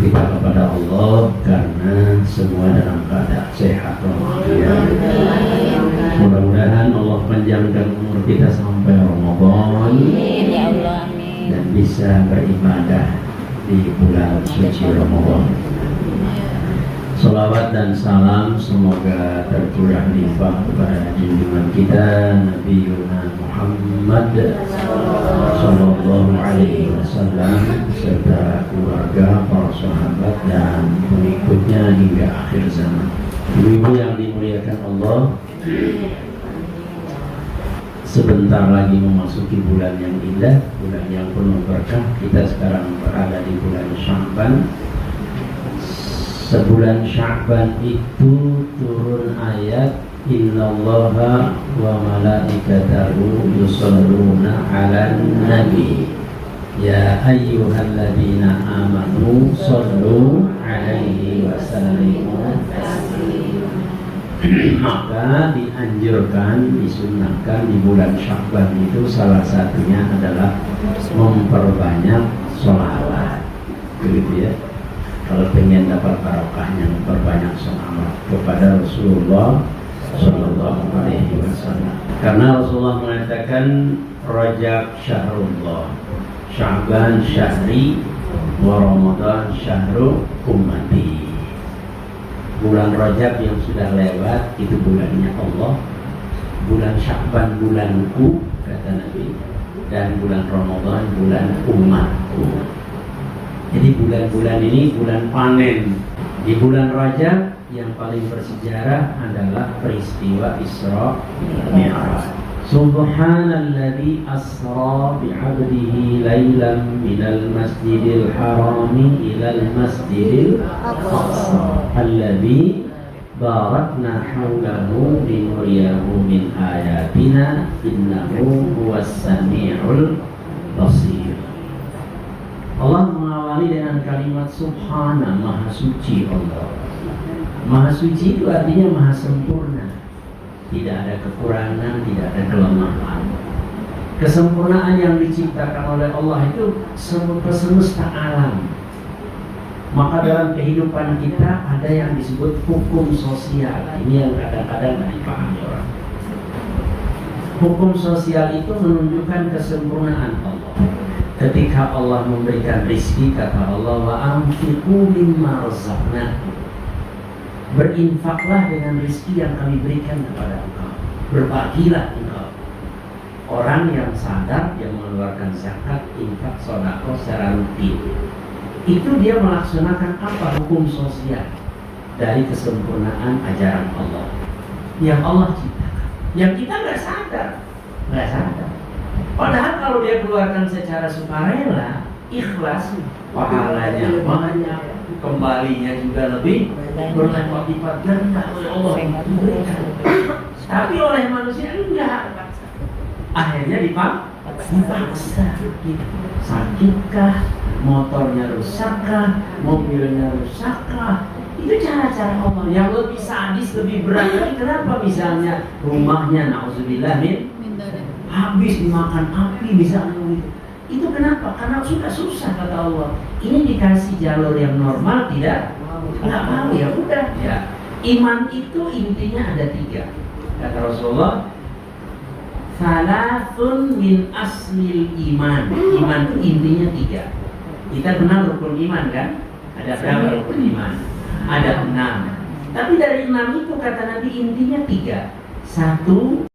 kita kepada Allah karena semua dalam keadaan sehat walafiat. Mudah-mudahan Allah panjangkan umur kita sampai Ramadan dan bisa beribadah di bulan suci Ramadan. Salawat dan salam semoga tercurah limpah kepada junjungan kita Nabi Muhammad Sallallahu Alaihi Wasallam serta keluarga, para sahabat dan pengikutnya hingga akhir zaman. Ibu yang dimuliakan Allah, sebentar lagi memasuki bulan yang indah, bulan yang penuh berkah. Kita sekarang berada di bulan Sya'ban. Sebulan Sya'ban itu turun ayat Innallaha wa malaikatahu yusholluna 'alan nabi ya ayyuhalladzina amanu shollu 'alaihi wa sallimu taslima. Maka dianjurkan, disunnahkan di bulan Sya'ban itu salah satunya adalah memperbanyak sholawat, begitu ya. Kalau pengen dapat barokahnya, memperbanyak sholawat kepada Rasulullah Sallallahu Alaihi Wasallam. Karena Rasulullah mengatakan Rajab syahrullah, Sya'ban syahri, wa Ramadan syahru ummati. Bulan Rajab yang sudah lewat itu bulannya Allah, bulan Sya'ban bulanku kata Nabi, dan bulan Ramadan bulan umatku. Jadi bulan-bulan ini bulan panen. Di bulan Rajab yang paling bersejarah adalah peristiwa Isra Mi'raj. Subhanalladzi asra bi'abdihi lailan minal masjidil harami ilal masjidil aqsa alladzi barakna hawlahu linuriyahu min ayatina innahu huwas sami'ul basir. Allah mengawali dengan kalimat Subhana, Maha Suci Allah. Maha Suci itu artinya Maha Sempurna. Tidak ada kekurangan, tidak ada kelemahan. Kesempurnaan yang diciptakan oleh Allah itu semesta alam. Maka dalam kehidupan kita ada yang disebut hukum sosial. Ini yang kadang-kadang tidak dipahami orang. Hukum sosial itu menunjukkan kesempurnaan Allah. Ketika Allah memberikan rizki, kata Allah, wa anfiqu mimma razaqnakum. Berinfaklah dengan rizki yang kami berikan kepada engkau. Berbagilah engkau. Orang yang sadar, yang mengeluarkan zakat, infak, sedekah secara rutin, itu dia melaksanakan apa? Hukum sosial dari kesempurnaan ajaran Allah yang Allah ciptakan, yang kita nggak sadar. Padahal kalau dia keluarkan secara sukarela, ikhlas, pahalanya banyak, kembalinya juga lebih berlipat-lipat ganda oleh Allah yang diberikan. Tapi oleh manusia enggak. Akhirnya dipaksa. Sakitkah, motornya rusakkah, mobilnya rusakkah? Itu cara-cara Allah yang lebih sadis, lebih berat lagi. Kenapa? Misalnya rumahnya na'udzubillah min habis dimakan api misalnya gitu. Itu kenapa? Karena sudah susah kata Allah. Ini dikasih jalur yang normal tidak mau, ya udah ya. Iman itu intinya ada 3. Kata Rasulullah, Salasun min aslil iman. Iman itu intinya 3. Kita kenal rukun iman kan? Ada berapa rukun iman? Ada 6. Tapi dari 6 itu kata Nabi intinya 3. 1,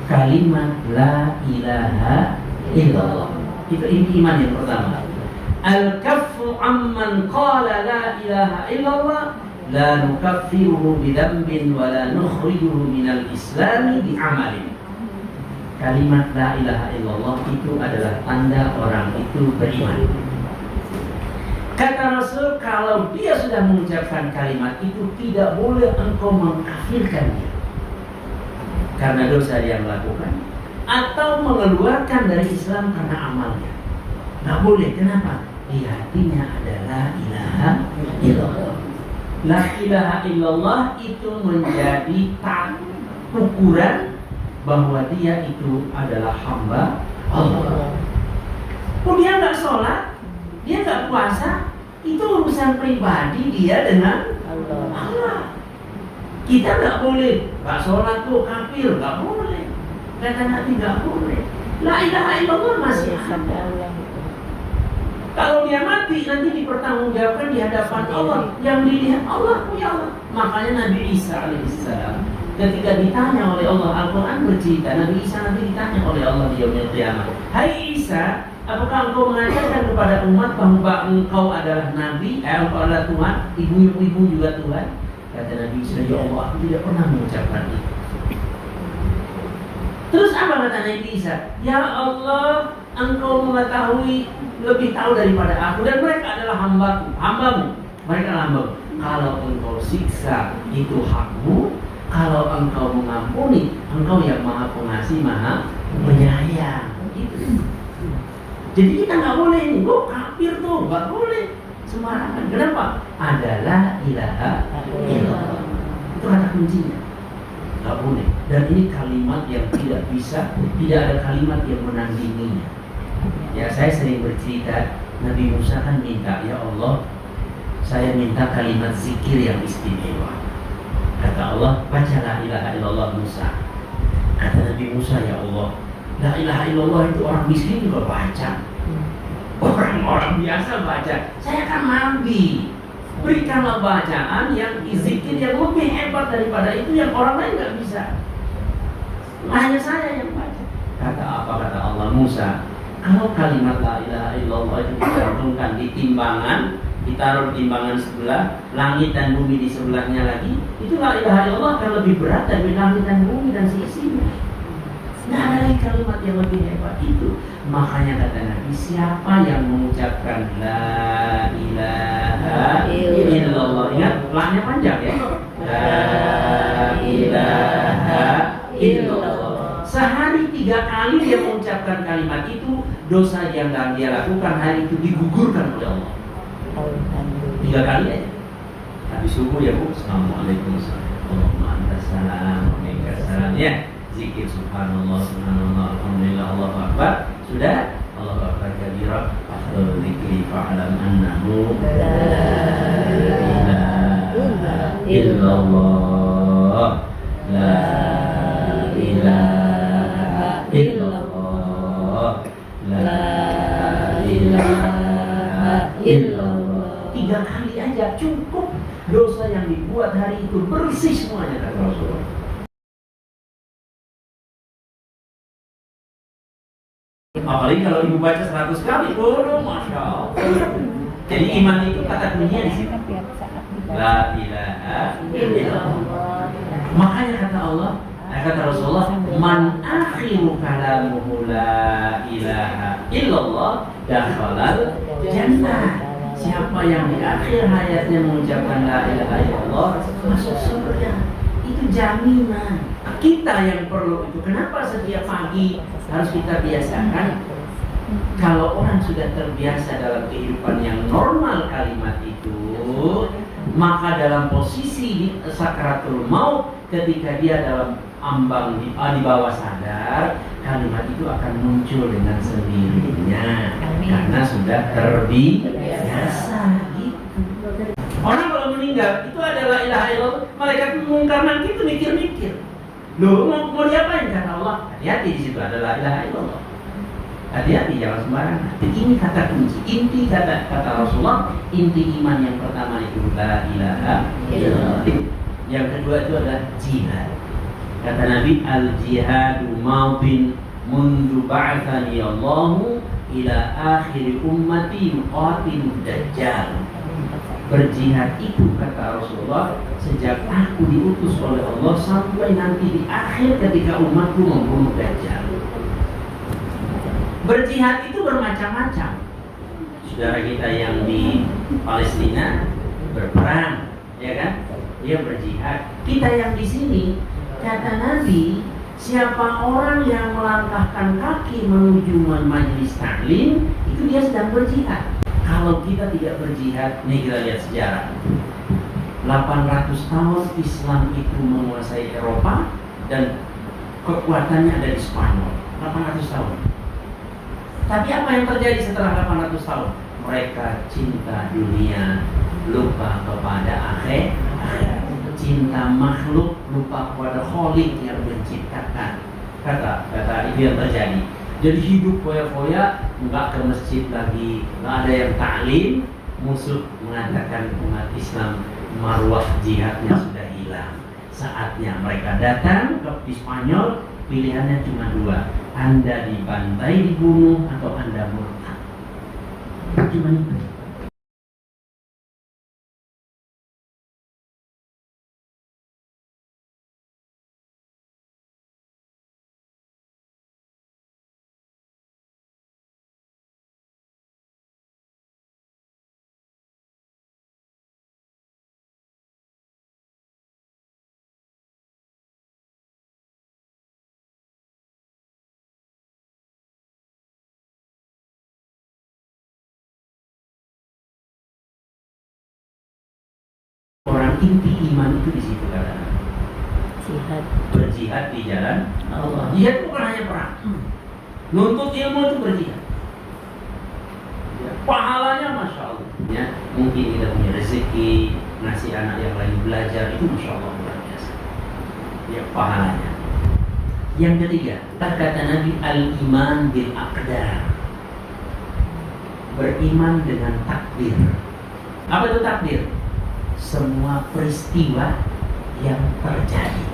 kalimat la ilaha illallah. Itu inti iman yang pertama. Al-kaffu amman qala la ilaha illallah la nukaffiruhu bidambin wa la nukhrijuhu minal islami bi'amalin. Kalimat la ilaha illallah itu adalah tanda orang itu beriman. Kata Rasul, kalau dia sudah mengucapkan kalimat itu, tidak boleh engkau mengkafirkan dia karena dosa dia melakukan, atau mengeluarkan dari Islam karena amalnya. Nggak boleh. Kenapa? Di hatinya adalah ilaha illallah. La ilaha illallah itu menjadi ukuran bahwa dia itu adalah hamba Allah. Oh, dia nggak sholat, dia nggak puasa, itu urusan pribadi dia dengan Allah. Kita nggak boleh, nggak sholat tuh kafir, nggak boleh. Kata Nabi nggak boleh. La ilaha illallah masih ada. Kalau dia mati nanti dipertanggungjawabkan di hadapan Allah. Yang dilihat Allah, ya Allah. Makanya Nabi Isa alaihissalam ketika ditanya oleh Allah, Al-Quran bercerita, Nabi Isa nanti ditanya oleh Allah di yaumil qiyamah. Hai Isa, apakah engkau mengajarkan kepada umat bahwa engkau adalah Nabi, engkau adalah Tuhan, ibu-ibu juga Tuhan? Kata Nabi Isa, ya Allah, aku tidak pernah mengucapkan itu. Terus apa kata Nabi Isa? Ya Allah, engkau mengetahui, lebih tahu daripada aku, dan mereka adalah hambamu. Mereka adalah hambamu. Kalau engkau siksa, itu hakmu. Kalau engkau mengampuni, engkau yang maha pengasih, maha penyayang. Gitu. Jadi kita nggak boleh ini, kafir tuh, nggak boleh sembarangan. Kenapa? Adalah ilaha illallah. Itu kata kuncinya. Nggak boleh. Dan ini kalimat yang tidak bisa, tidak ada kalimat yang menandinginya. Ya, saya sering bercerita, Nabi Musa kan minta, ya Allah, saya minta kalimat zikir yang istimewa. Kata Allah, baca la ilaha illallah Musa. Kata Nabi Musa, ya Allah, la ilaha illallah itu orang miskin juga baca, orang-orang biasa baca. Saya kan Nabi, berikanlah bacaan yang zikir yang lebih hebat daripada itu yang orang lain nggak bisa. Hanya saya yang baca. Kata apa? Kata Allah, Musa, kalau kalimat la ilaha illallah itu dicantumkan di timbangan, ditaruh timbangan sebelah, langit dan bumi di sebelahnya lagi, itu la ilaha illallah akan lebih berat dari langit dan bumi dan seisinya. Nah, ada kalimat yang lebih hebat itu. Makanya kata Nabi, siapa yang mengucapkan la ilaha illallah, ingat lahnya panjang ya, la ilaha illallah, sehari 3 kali dia mengucapkan kalimat itu, dosa yang dia lakukan hari itu digugurkan oleh Allah. 3 kali aja. Habis subuh ya Bu, assalamualaikum warahmatullahi wabarakatuh. Ya, zikir subhanallah, subhanallah, alhamdulillah, Allahu akbar. Sudah, Allahu akbar kabira. Afdhalul dzikri fa'lam annahu la ilaha illallah. La ilaha illallah. La ilaha illallah. 3 kali aja cukup, dosa yang dibuat hari itu bersih semuanya, kata Rasulullah. Apalagi kalau ibu baca 100 kali, masya Allah. Jadi iman itu kata kuncinya di sini. La ilaha illallah. Makanya kata Allah, kata Rasulullah, man akhiru kalamuhu la ilaha illallah dakhalal jannah. Siapa yang di akhir hayatnya mengucapkan la ilaha illallah masuk surga. Itu jaminan. Kita yang perlu itu. Kenapa setiap pagi harus kita biasakan? Kalau orang sudah terbiasa dalam kehidupan yang normal kalimat itu, maka dalam posisi sakaratul maut, ketika dia dalam ambang di bawah sadar, kalimat itu akan muncul dengan sendirinya. Karena sudah terbiasa gitu. Orang kalau meninggal itu adalah ilaha illallah, malaikat mungkar nanti itu mikir-mikir. Loh, mau diapain? Kata Allah, hati-hati, di situ adalah ilaha illallah. Hati-hati, jangan sembarangan. Ini kata kunci, inti kata Rasulullah, inti iman yang pertama itu la ilaha illallah. Yang kedua itu adalah jihad. Kata Nabi, al-jihadu madin mundu ba'athani Allahu ila akhir ummati yuqatilu dajjal. Berjihad itu, kata Rasulullah, sejak aku diutus oleh Allah sampai nanti di akhir ketika umatku membunuh Dajjal. Berjihad itu bermacam-macam. Saudara kita yang di Palestina berperang, ya kan? Dia berjihad. Kita yang di sini, kata Nabi, siapa orang yang melangkahkan kaki menuju majelis taklim, itu dia sedang berjihad. Kalau kita tidak berjihad, nih kita lihat sejarah. 800 tahun Islam itu menguasai Eropa dan kekuatannya ada di Spanyol. 800 tahun. Tapi apa yang terjadi setelah 800 tahun? Mereka cinta dunia, lupa kepada akhirat. Cinta makhluk, lupa kepada Khalik yang menciptakan. Kata itu yang terjadi. Jadi hidup foya-foya, nggak ke masjid lagi, nggak ada yang ta'lim. Musuh mengatakan umat Islam marwah jihadnya sudah hilang. Saatnya mereka datang ke Spanyol, pilihannya cuma dua: Anda dibantai, dibunuh, atau Anda murtad. Cuma itu. Orang inti iman itu di situ kadang. Jihad. Berjihad di jalan Allah. Jihad bukan hanya perang. Nuntut ilmu itu berjihad. Ya, pahalanya masya Allah. Ya, mungkin kita punya rezeki, ngasih anak yang lagi belajar itu masya Allah luar biasa. Ya, pahalanya. Yang ketiga, kata Nabi al-iman bil aqdar. Beriman dengan takdir. Apa itu takdir? Semua peristiwa yang terjadi.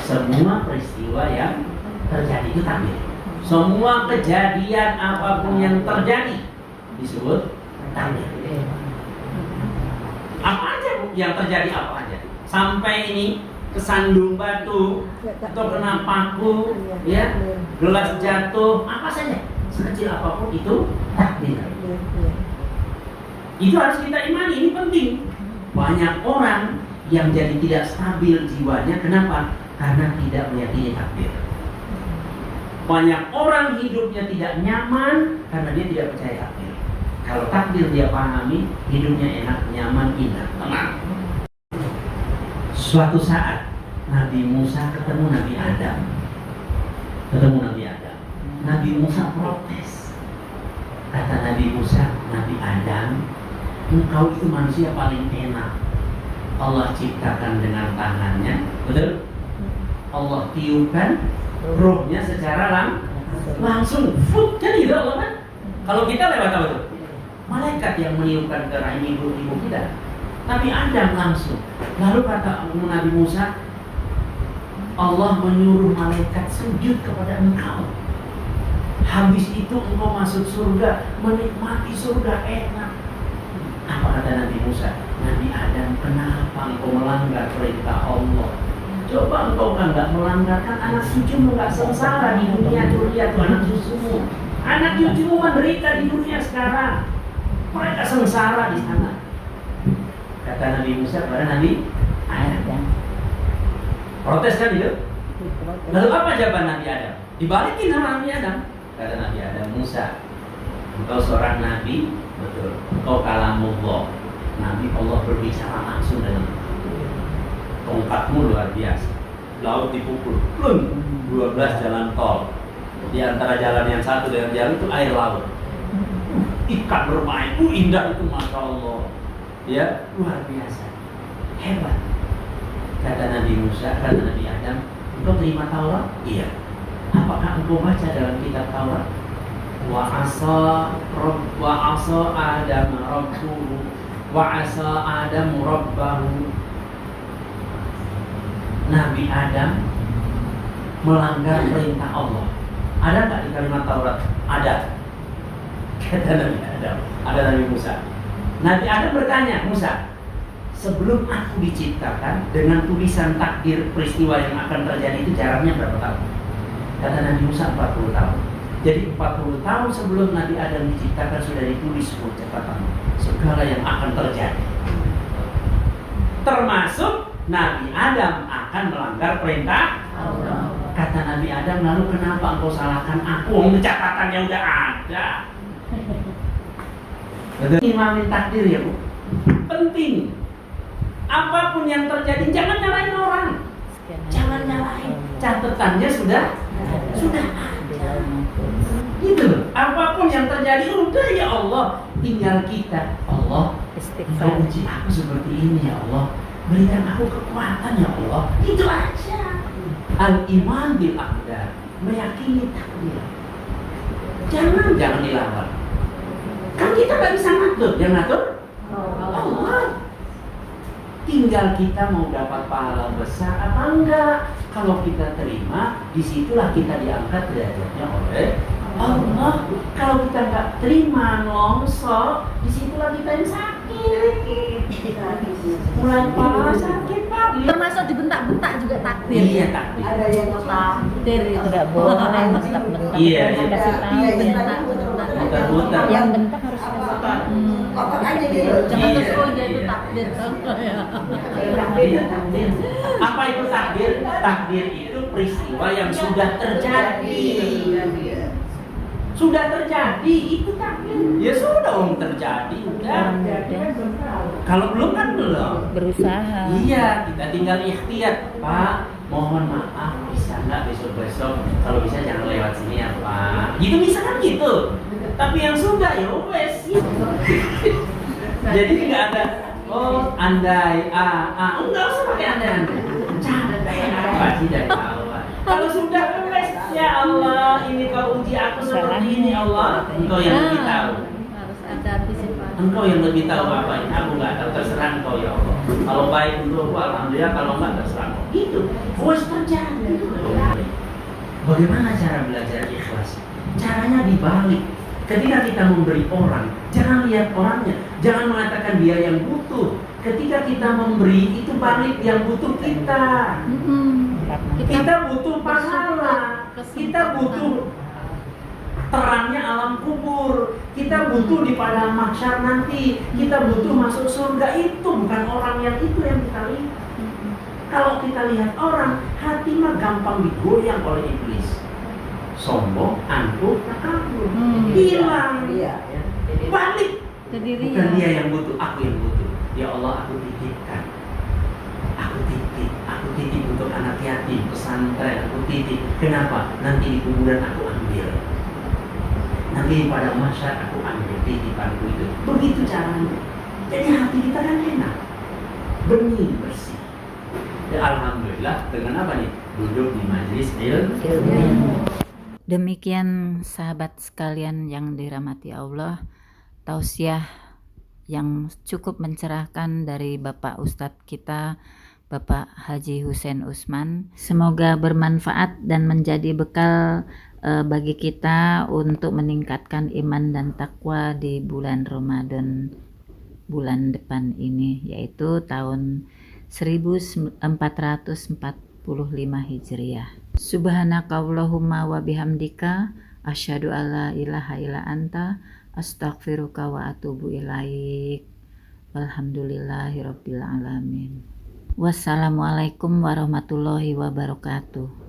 Semua peristiwa yang terjadi itu takdir. Semua kejadian apapun yang terjadi disebut takdir. Apa aja yang terjadi, apa aja. Sampai ini kesandung batu atau kena paku, ya, gelas jatuh, apa saja, sekecil apapun itu takdir. Itu harus kita imani, ini penting. Banyak orang yang jadi tidak stabil jiwanya, kenapa? Karena tidak meyakini takdir. Banyak orang hidupnya tidak nyaman karena dia tidak percaya takdir. Kalau takdir dia pahami, hidupnya enak, nyaman, indah, tenang. Suatu saat Nabi Musa ketemu Nabi Adam. Nabi Musa protes. Kata Nabi Musa, Nabi Adam, engkau itu manusia paling enak. Allah ciptakan dengan tangannya, betul? Allah tiupkan rohnya secara langsung, jadi gitu Allah kan? Kalau kita lewat apa tuh? Malaikat yang meniupkan ke rahim ibu kita. Nabi Adam langsung. Lalu kata Nabi Musa, Allah menyuruh malaikat sujud kepada engkau. Habis itu engkau masuk surga, menikmati surga enak. Apa kata Nabi Musa? Nabi Adam, kenapa engkau melanggar perintah Allah? Coba engkau kan nggak melanggar, kan anak cucumu nggak sengsara di dunia. Tuh lihat tuh anak cucumu, anak cucumu menderita di dunia sekarang. Mereka sengsara di sana. Kata Nabi Musa kepada Nabi Adam. Protes kan itu? Lalu apa jawaban Nabi Adam? Dibalikin sama Nabi Adam. Kata Nabi Adam, Musa, engkau seorang nabi, betul. Engkau kalamullah. Nabi Allah berbicara langsung dengan tongkatmu luar biasa. Laut dipukul, 12 jalan tol. Di antara jalan yang satu dengan jalan itu air laut. Ikan bermain, indah itu, masya Allah. Ya, luar biasa, hebat. Kata Nabi Musa, kata Nabi Adam, engkau terima Taurat? Iya. Apakah engkau baca dalam kitab Taurat? Wa asa Adam rabbuhu wa asa Adam rabbahu. Nabi Adam melanggar perintah Allah. Ada nggak di kalimat Taurat? Ada. Kata Nabi Adam. Ada Nabi Musa. Nabi Adam bertanya, Musa, sebelum aku diciptakan, dengan tulisan takdir peristiwa yang akan terjadi itu jaraknya berapa tahun? Kata Nabi Musa 40 tahun. Jadi 40 tahun sebelum Nabi Adam diciptakan sudah ditulis catatan segala yang akan terjadi. Termasuk Nabi Adam akan melanggar perintah Allah. Kata Nabi Adam, lalu kenapa engkau salahkan aku? Catatannya udah ada. Imamin takdir ya Bu. Penting. Apapun yang terjadi jangan nyalain orang. Jangan nyalain. Catatannya sudah ada. Gitu loh. Apapun yang terjadi, udah ya Allah, tinggal kita. Allah, Engkau uji aku seperti ini ya Allah. Berikan aku kekuatan ya Allah. Itu aja. Al-iman bil aqdar, meyakini takdir. Jangan dilawan. Kan kita nggak bisa ngatur, yang ngatur Allah. Tinggal kita mau dapat pahala besar apa enggak. Kalau kita terima, disitulah kita diangkat derajatnya oleh Allah. Kalau kita nggak terima, longsor, disitulah kita yang sakit. Mulai kepala sakit, Pak. Termasuk dibentak-bentak juga takdir. Iya, takdir. Ada yang takdir itu enggak boleh bentak-bentak. Iya, kasih tahu bentak. Muter-muter. Yang bentak harus kasih tahu. Pokok aja gitu. Jangan terus oh dia itu takdir. Iya, takdir. Apa itu takdir? Takdir itu peristiwa yang sudah terjadi. Sudah terjadi, itu takdir. Ya sudah terjadi, udah. Kalau belum kan belum. Berusaha. Iya, kita tinggal ikhtiar. Pak, mohon maaf, bisa nggak besok-besok? Kalau bisa jangan lewat sini ya Pak. Gitu bisa kan gitu. Tapi yang sudah ya wes. Jadi nggak ada. Oh, andai, enggak usah pakai andai. Andai apa sih dari awal. Kalau sudah wes, ya Allah, ini kau uji aku seperti ini Allah. Engkau yang lebih tahu. Harus ada antisipasi. Engkau yang lebih tahu apa ini. Aku nggak tahu, terserah Engkau ya Allah. Kalau baik untukku, alhamdulillah. Kalau nggak terserah Engkau. Itu, wes terjadi. Bagaimana cara belajar ikhlas? Caranya dibalik. Ketika kita memberi orang, jangan lihat orangnya, jangan mengatakan dia yang butuh. Ketika kita memberi, itu balik yang butuh kita. Kita butuh pahala, kita butuh terangnya alam kubur, kita butuh di padang mahsyar nanti, kita butuh masuk surga. Itu bukan orang yang itu yang kita lihat. Kalau kita lihat orang, hati mah gampang digoyang oleh iblis. Sombong, angkuh, takabur, hilang. Balik. Bukan dia yang butuh, aku yang butuh. Ya Allah, aku titipkan. Aku titip untuk anak yatim, pesantren, aku titip. Kenapa? Nanti di kuburan aku ambil. Nanti pada masa aku ambil titipanku itu. Begitu caranya. Jadi hati kita kan enak, bening, bersih. Ya alhamdulillah, dengan apa nih? Duduk di majelis ilmu. Demikian sahabat sekalian yang dirahmati Allah, tausiah yang cukup mencerahkan dari Bapak Ustadz kita, Bapak Haji Hussein Usman. Semoga bermanfaat dan menjadi bekal bagi kita untuk meningkatkan iman dan takwa di bulan Ramadan bulan depan ini, yaitu tahun 1445 Hijriah. Subhanakallahumma wa bihamdika asyhadu alla ilaha illa anta astaghfiruka wa atubu ilaik. Walhamdulillahirabbil alamin. Wassalamualaikum warahmatullahi wabarakatuh.